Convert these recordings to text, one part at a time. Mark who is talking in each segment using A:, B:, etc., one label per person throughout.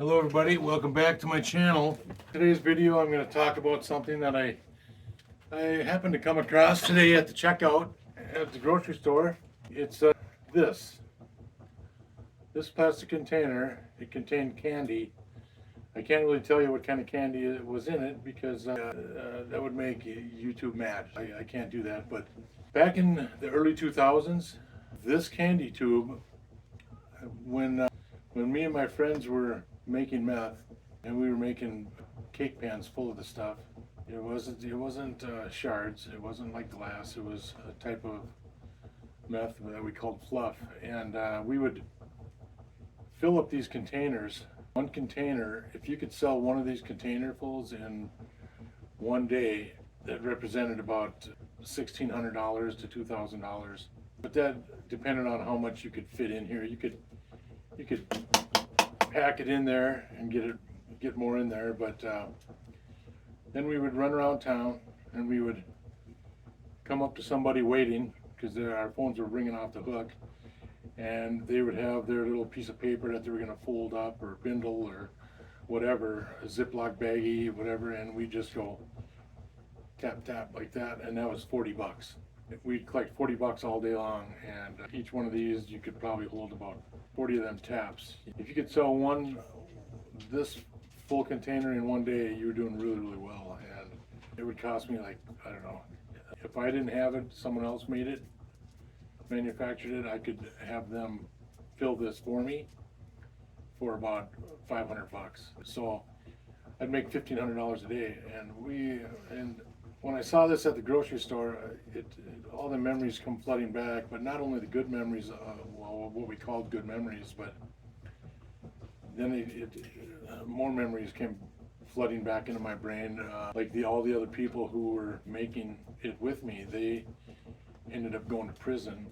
A: Hello everybody, welcome back to my channel. Today's video I'm going to talk about something that I happened to come across today at the checkout at the grocery store. It's this plastic container. It contained candy. I can't really tell you what kind of candy was in it because that would make YouTube mad. I can't do that. But back in the early 2000s, this candy tube, when me and my friends were making meth and we were making cake pans full of the stuff, it wasn't shards. It wasn't like glass. It was a type of meth that we called fluff, and we would fill up these containers. One container, if you could sell one of these containerfuls in one day, that represented about $1,600 to $2,000. But that depended on how much you could fit in here. You could pack it in there and get more in there, but then we would run around town and we would come up to somebody waiting because our phones were ringing off the hook, and they would have their little piece of paper that they were going to fold up or bindle or whatever, a Ziploc baggie, whatever, and we'd just go tap tap like that, and that was 40 bucks. We'd collect 40 bucks all day long, and each one of these you could probably hold about 40 of them taps. If you could sell this full container in one day, you were doing really, really well. And it would cost me, like, I don't know, if I didn't have it, someone else made it, manufactured it, I could have them fill this for me for about 500 bucks. So I'd make $1,500 a day. And when I saw this at the grocery store, all the memories come flooding back, but not only the good memories, what we called good memories, but then more memories came flooding back into my brain. Like all the other people who were making it with me, they ended up going to prison,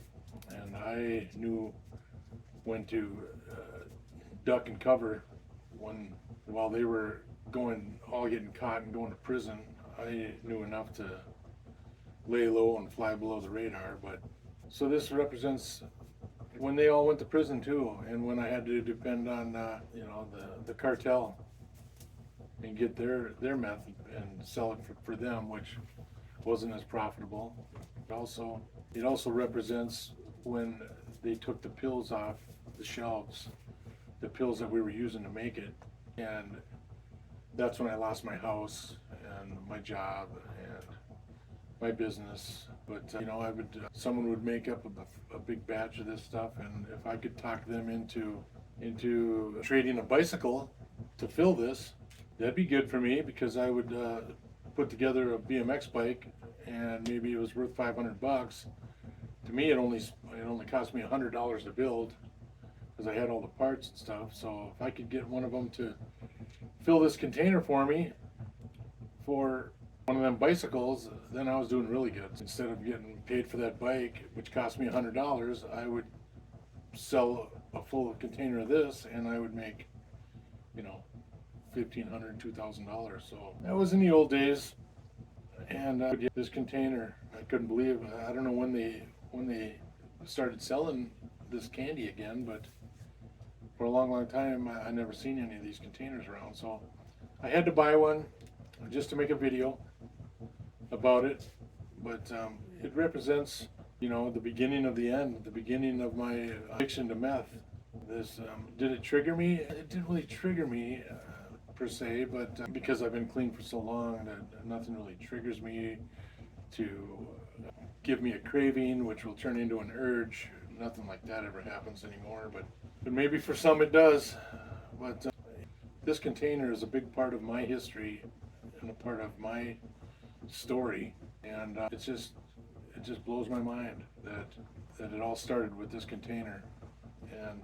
A: and I knew when to duck and cover while they were all getting caught and going to prison. I knew enough to lay low and fly below the radar. But so this represents when they all went to prison too, and when I had to depend on the cartel and get their meth and sell it for them, which wasn't as profitable. It also represents when they took the pills off the shelves, the pills that we were using to make it, and that's when I lost my house and my job and my business. But someone would make up a big batch of this stuff, and if I could talk them into trading a bicycle to fill this, that'd be good for me, because I would put together a BMX bike, and maybe it was worth 500 bucks. To me, it only cost me $100 to build, because I had all the parts and stuff. So if I could get one of them to fill this container for me for one of them bicycles, then I was doing really good. Instead of getting paid for that bike, which cost me $100, I would sell a full container of this, and I would make, $1,500, $2,000. So that was in the old days. And this container, I couldn't believe. I don't know when they started selling this candy again, but for a long, long time, I never seen any of these containers around. So I had to buy one just to make a video about it. But it represents, the beginning of the end, the beginning of my addiction to meth. Did it trigger me? It didn't really trigger me per se, but because I've been clean for so long, that nothing really triggers me to give me a craving, which will turn into an urge. Nothing like that ever happens anymore, but maybe for some it does. But this container is a big part of my history and a part of my story, and it just blows my mind that it all started with this container. And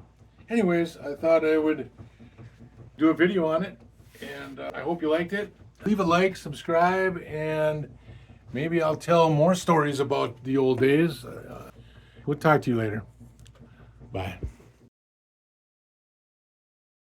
A: anyways, I thought I would do a video on it, and I hope you liked it. Leave a like, subscribe, and maybe I'll tell more stories about the old days. We'll talk to you later. Bye.